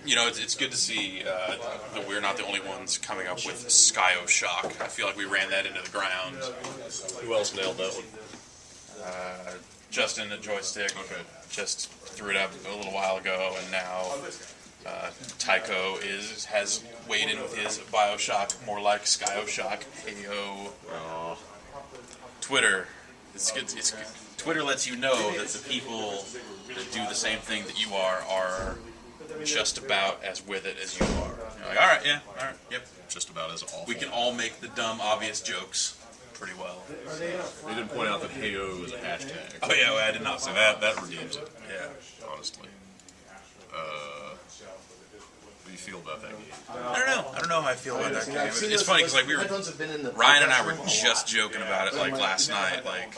You know, it's good to see that we're not the only ones coming up with BioShock. I feel like we ran that into the ground. Who else nailed that one? Justin, the joystick, just threw it up a little while ago, and now Tycho has weighed in with his BioShock, more like SkyOShock. Heyo. Twitter. It's good. Twitter lets you know that the people that do the same thing that you are just about as with it as you are. You're like, all right, yep. Just about as awful. We can all make the dumb, obvious jokes pretty well. You didn't point out that heyo is a hashtag. Oh yeah, well, I did not say that. That redeems it. Yeah, honestly. What do you feel about that game? I don't know how I feel about that game. It's funny because like Ryan and I were just joking about it like last night. Like,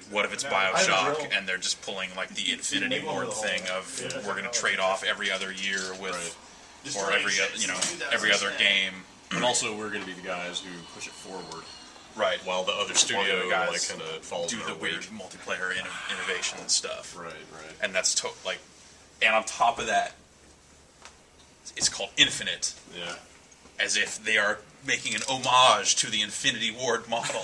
what if it's BioShock and they're just pulling like the Infinity Ward thing of we're going to trade off every other year with, or every other game. And also we're going to be the guys who push it forward. Right. While the other studio guys kind of follows do the weird multiplayer innovation and stuff. Right. And that's and on top of that, it's called Infinite. Yeah. As if they are making an homage to the Infinity Ward model.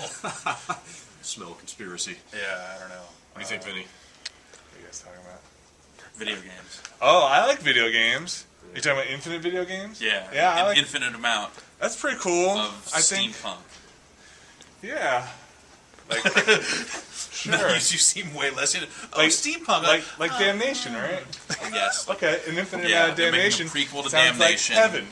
Smell conspiracy. Yeah, I don't know. What do you think, Vinny? What are you guys talking about? Video games. Oh, I like video games. You talking about infinite video games? Yeah. Yeah, An I like infinite amount. That's pretty cool. Of steampunk. Yeah. Like, sure. You seem way less. Steampunk. Like Damnation, right? Yes. Okay, an infinite amount of Damnation. Prequel to sounds Damnation. Like heaven.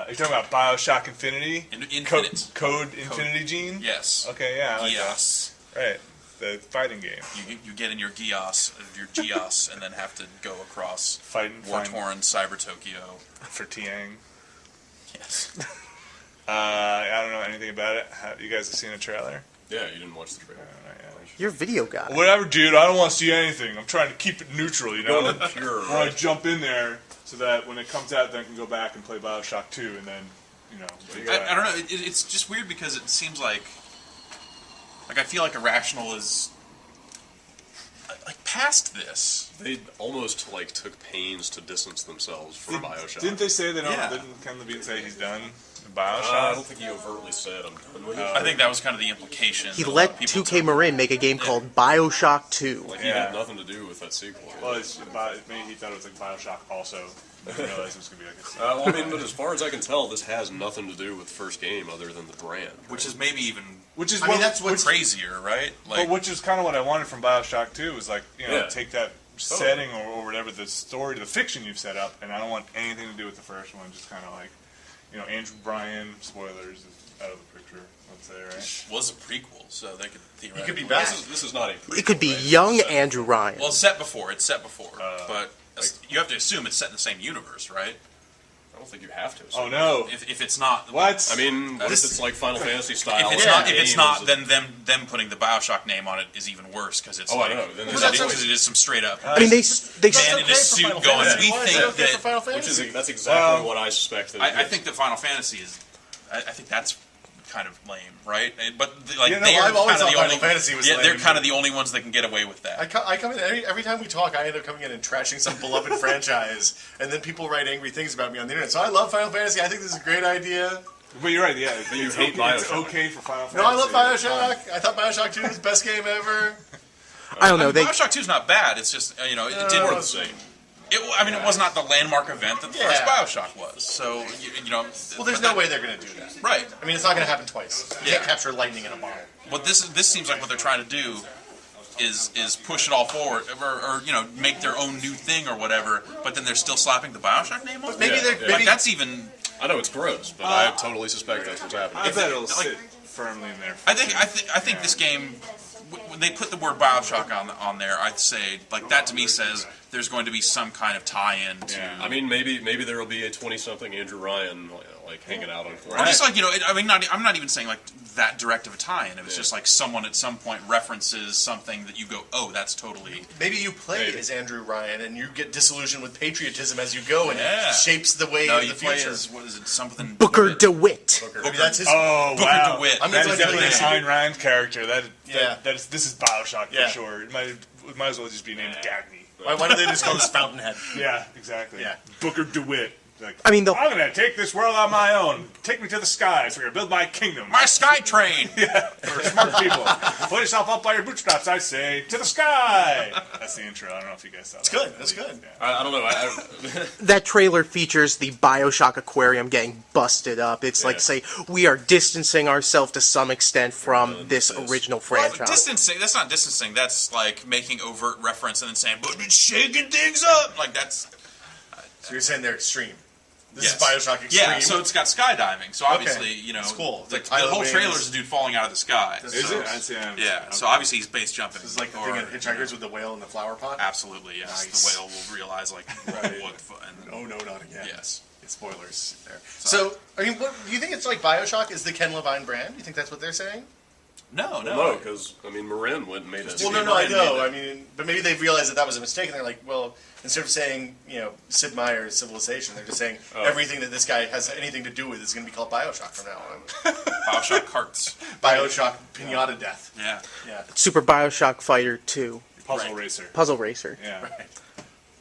You're talking about BioShock Infinity? Infinite. Code Infinity Gene? Yes. Okay, yeah. I like Geos. that. Right. The fighting game. You get in your Geos, and then have to go across war-torn Cyber Tokyo. For Tiang. Yes. I don't know anything about it. You guys have seen a trailer? Yeah, you didn't watch the trailer. You're a video guy. Whatever, dude. I don't want to see anything. I'm trying to keep it neutral, you know? Pure, I want to jump in there so that when it comes out, then I can go back and play BioShock 2, and then, I don't know. It's just weird because it seems like I feel like Irrational is past this. They almost took pains to distance themselves from BioShock. Didn't they say they don't? Yeah. Didn't Ken Levine say he's done BioShock? I don't think he overtly said I'm done with it. I think that was kind of the implication. He let 2K Marin make a game called BioShock 2. He had nothing to do with that sequel. Well, maybe he thought it was like BioShock also. I didn't realize it was going to be like a sequel. Well, I mean, but as far as I can tell, this has nothing to do with the first game other than the brand. Which is maybe even... that's what's crazier, right? But which is kind of what I wanted from BioShock 2, was take that setting or whatever, the story, the fiction you've set up, and I don't want anything to do with the first one, just kind of Andrew Bryan, spoilers, is out of the picture, let's say, right? Was a prequel, so they could theoretically... He could be back. This is not a prequel. It could be young Andrew Ryan. Well, it's set before, but you have to assume it's set in the same universe, right? I don't think you have to. Oh, no. If it's not... What? I mean, what if it's like Final Fantasy style? If it's not, then them putting the BioShock name on it is even worse, because it's I know. Because it is some straight up... I mean, they man in a suit going, we think that... That's exactly what I suspect. I think that Final Fantasy is... I think that's kind of lame, right? But I've always thought Final Fantasy was lame. They're kind of the only ones that can get away with that. I come in every time we talk. I end up coming in and trashing some beloved franchise, and then people write angry things about me on the internet. So I love Final Fantasy. I think this is a great idea. But you're right. Yeah, you hate BioShock. It's okay for Final Fantasy. No, I love BioShock. I thought BioShock 2 was the best game ever. I don't know. BioShock 2 is not bad. It's just it didn't. More the same. It was not the landmark event that the first BioShock was. So, Well, there's no way they're going to do that. Right. I mean, it's not going to happen twice. You can't capture lightning in a bottle. What this seems like what they're trying to do is push it all forward, or make their own new thing or whatever. But then they're still slapping the BioShock name on it. Maybe that's even. I know it's gross, but I totally suspect that's what's happening. I bet it'll sit firmly in there. I think this game. When they put the word BioShock on there, I'd say that to me says there's going to be some kind of tie-in to. Yeah. I mean, maybe there will be a 20-something Andrew Ryan hanging out on. Or just I'm not even saying that direct of a tie-in. It was just like someone at some point references something that you go, oh, that's totally... Maybe you play as Andrew Ryan and you get disillusioned with patriotism as you go, and it shapes the way No, of you the play future. as, what is it, something... Booker DeWitt. Maybe that's his... Oh, Booker wow. DeWitt. I'm That into is like definitely Vinny. a Ayn Rand character. This is BioShock for Yeah. sure. It might as well just be named Dagny. Why don't they just call this Fountainhead? Yeah, exactly. Yeah. Booker DeWitt. Like, I mean, I'm gonna take this world on my own. Take me to the skies. We're gonna build my kingdom. My sky train! For smart people. Pull yourself up by your bootstraps, I say. To the sky! That's the intro. I don't know if you guys saw that. It's good. That's good. Yeah. I don't know. That trailer features the BioShock aquarium getting busted up. It's like, say, we are distancing ourselves to some extent from this original Well, franchise. distancing, that's not distancing, that's like making overt reference and then saying, but it's shaking things up! Like, that's... So you're saying they're extreme. This Yes. is BioShock Extreme. Yeah, so it's got skydiving. So obviously, you know, It's cool. the Like pilot whole wings. trailer is a dude falling out of the sky. Is So- it? I'd say I'm- Yeah, so okay. obviously he's base jumping. This is like the Or, thing at Hitchhikers with the whale in the flower pot. Absolutely, yes. Nice. The whale will realize, like, what the and, Oh no, not again. yes. Spoilers there. So, I mean, what, do you think it's like BioShock is the Ken Levine brand? Do you think that's what they're saying? No, No, because I mean, Marin went and made it. Well, no, I know. I mean, but maybe they've realized that that was a mistake, and they're like, well, instead of saying, you know, Sid Meier's Civilization, they're just saying everything that this guy has anything to do with is going to be called BioShock from now on. BioShock carts. BioShock Pinata Death. Yeah. Yeah. Super BioShock Fighter 2. Puzzle Racer. Puzzle Racer. Yeah. Right.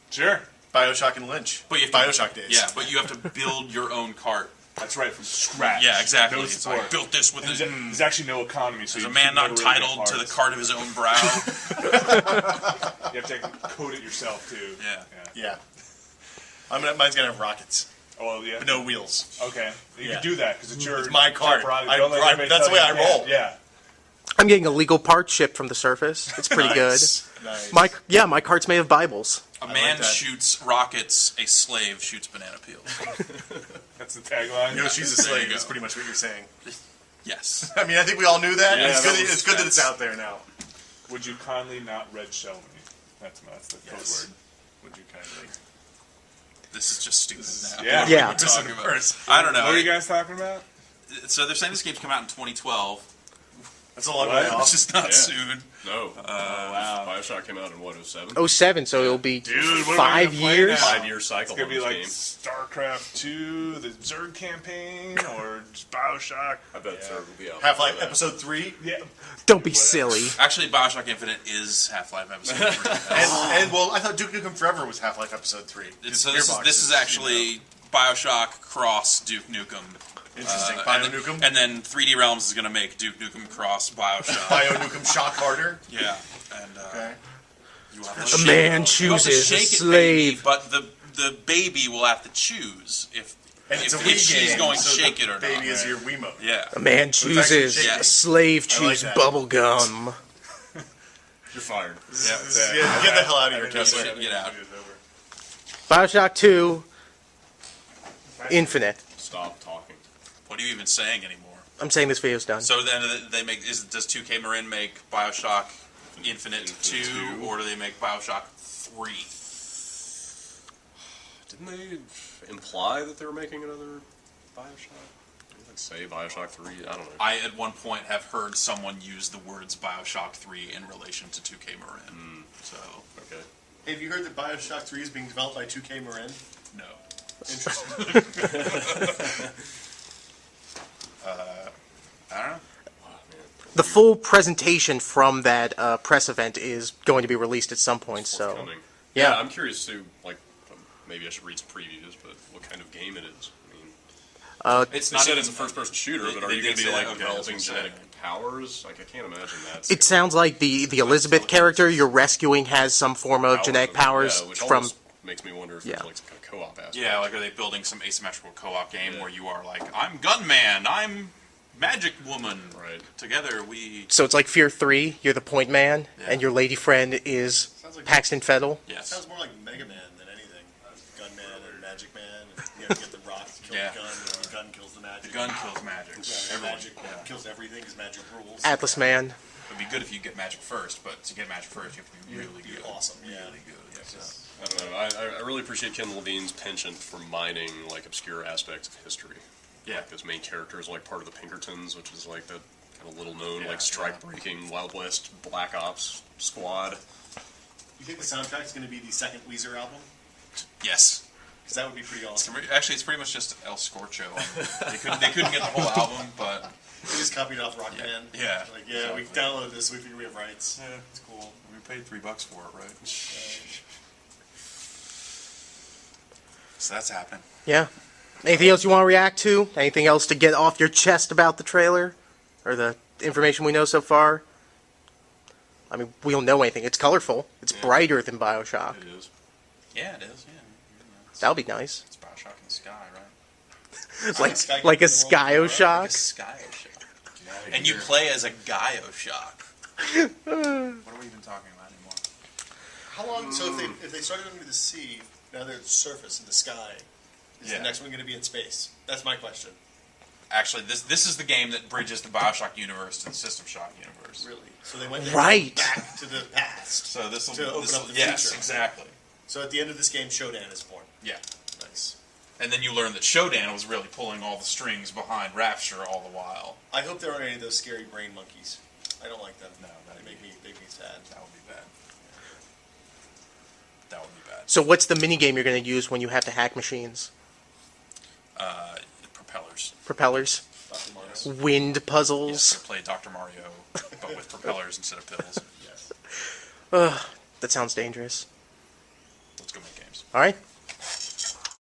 Sure. BioShock and Lynch. But you have to, BioShock days. Yeah, but you have to build your own cart. That's right, from scratch. Yeah, exactly. No It's support. like, built this with And his... there's actually no economy, so There's a you man never not really get entitled to the parts. cart of his own brow. You have to code it yourself, too. Yeah. Yeah. Mine's going to have rockets, Oh, well, yeah. but no wheels. Okay. You Yeah. can do that, because it's your... It's my cart. prerogative. I Don't let drive- anybody that's tell the way you I you can't. roll. Yeah. I'm getting a legal part shipped from the surface. It's pretty Nice. Nice. good. My cart's made of Bibles. A like man that. shoots rockets, a slave shoots banana peels. That's the tagline. You know, she's a There you slave. go. Is pretty much what you're saying. Yes. I mean, I think we all knew that. Yeah, it's good. that was- It's good that it's out there now. Would you kindly not red shell me? That's the code Yes. word. Would you kindly? This is just stupid now. yeah. What are Yeah. we talking about? First. I don't know. What are you guys talking about? So they're saying this game's come out in 2012. That's a long What? way off. It's just not Yeah. soon. No. Wow. BioShock came out in what, 07? 07, so it'll be Dude, what am I 5 gonna play years. now? 5-year cycle It's gonna be on like this StarCraft 2, the Zerg campaign, or just BioShock. I bet Zerg will be out. Half-Life before that. Episode 3. Yeah. Don't be silly. Actually, BioShock Infinite is Half-Life Episode 3. And well, I thought Duke Nukem Forever was Half-Life Episode 3. So this is actually BioShock cross Duke Nukem. Interesting. And Bio then- Nukem. And then 3D Realms is going to make Duke Nukem cross BioShock. Bio Nukem Shock Harder. Yeah. And Okay. you have to A shake man it. You have to chooses a shake it, slave. baby, but the baby will have to choose if And it's a if Wii she's game, going to so shake the it or baby not. is your Wiimote. Yeah. A man actually chooses, shaking. a slave I like choose that. bubble gum. You're fired. Yeah, get the hell out of here, Just Kessler. get out. BioShock 2 Infinite. Stop talking. What are you even saying anymore? I'm saying this video's done. So then they make does 2K Marin make BioShock Infinite 2 or do they make BioShock 3? Didn't they imply that they were making another BioShock? Didn't they say BioShock 3? I don't know. I at one point have heard someone use the words BioShock 3 in relation to 2K Marin. So Okay. Have you heard that BioShock 3 is being developed by 2K Marin? no. Interesting. I don't know. The full presentation from that press event is going to be released at some point, so... Forthcoming. Yeah. Yeah, I'm curious to, like, maybe I should read some previews, but what kind of game it is. I mean, It's they not said even, it's a first-person shooter, but are they you going did to be, say like, that. Okay, developing that's what I'm genetic powers? Like, I can't imagine that. It sounds like the Elizabeth character you're rescuing has some form of genetic powers yeah, which from... almost makes me wonder if there's, like, some kind of co-op aspect. Yeah, like are they building some asymmetrical co-op game Yeah. where you are like, I'm Gunman, I'm Magic Woman. Right. Together we... So it's like Fear 3, you're the point man, Yeah. and your lady friend is Sounds like Paxton Fettel. Yes. Sounds more like Mega Man than anything. Gunman and Magic Man. And you have to get the rock to kill Yeah. the gun. And the gun kills the magic. The gun kills magic. Yeah, Everyone- magic yeah. kills everything because magic rules. Atlas Man. It'd be good if you get magic first, but to get magic first, you have to be really good. awesome, yeah. Really good. Yes. I don't know. I really appreciate Ken Levine's penchant for mining, like, obscure aspects of history. Yeah. Like, his main character is, like, part of the Pinkertons, which is, like, that kind of little known, like strike-breaking Wild West Black Ops squad. You think the soundtrack's going to be the second Weezer album? Yes. Because that would be pretty awesome. Actually, it's pretty much just El Scorcho. They couldn't get the whole album, but They just copied off Rock Band. Yeah. Like, yeah, we downloaded this, we figure we have rights. yeah, it's cool. We paid $3 for it, right? So that's happening. Yeah. Anything else you want to react to? Anything else to get off your chest about the trailer? Or the information we know so far? I mean, we don't know anything. It's colorful. It's brighter than BioShock. It is. Yeah, it is. Yeah. That'll be nice. It's BioShock in the sky, right? like a Skyo-Shock? Skyo-Shock. And you play as a Gyo-Shock. What are we even talking about anymore? How long? So if they started under the sea, now they're at the surface in the sky. Is the next one going to be in space? That's my question. Actually, this is the game that bridges the BioShock universe to the System Shock universe. Really? So they went Right. back to the past. So this will open up the yes, future. exactly. So at the end of this game, Shodan is born. Yeah. Nice. And then you learn that Shodan was really pulling all the strings behind Rapture all the while. I hope there aren't any of those scary brain monkeys. I don't like them. No, they make me sad. That would be bad. That would be bad. So what's the minigame you're going to use when you have to hack machines? Propellers. Propellers? Dr. Mario. Wind Yes, puzzles? you play Dr. Mario, but with propellers instead of pills. Yes. That sounds dangerous. Let's go make games. All right.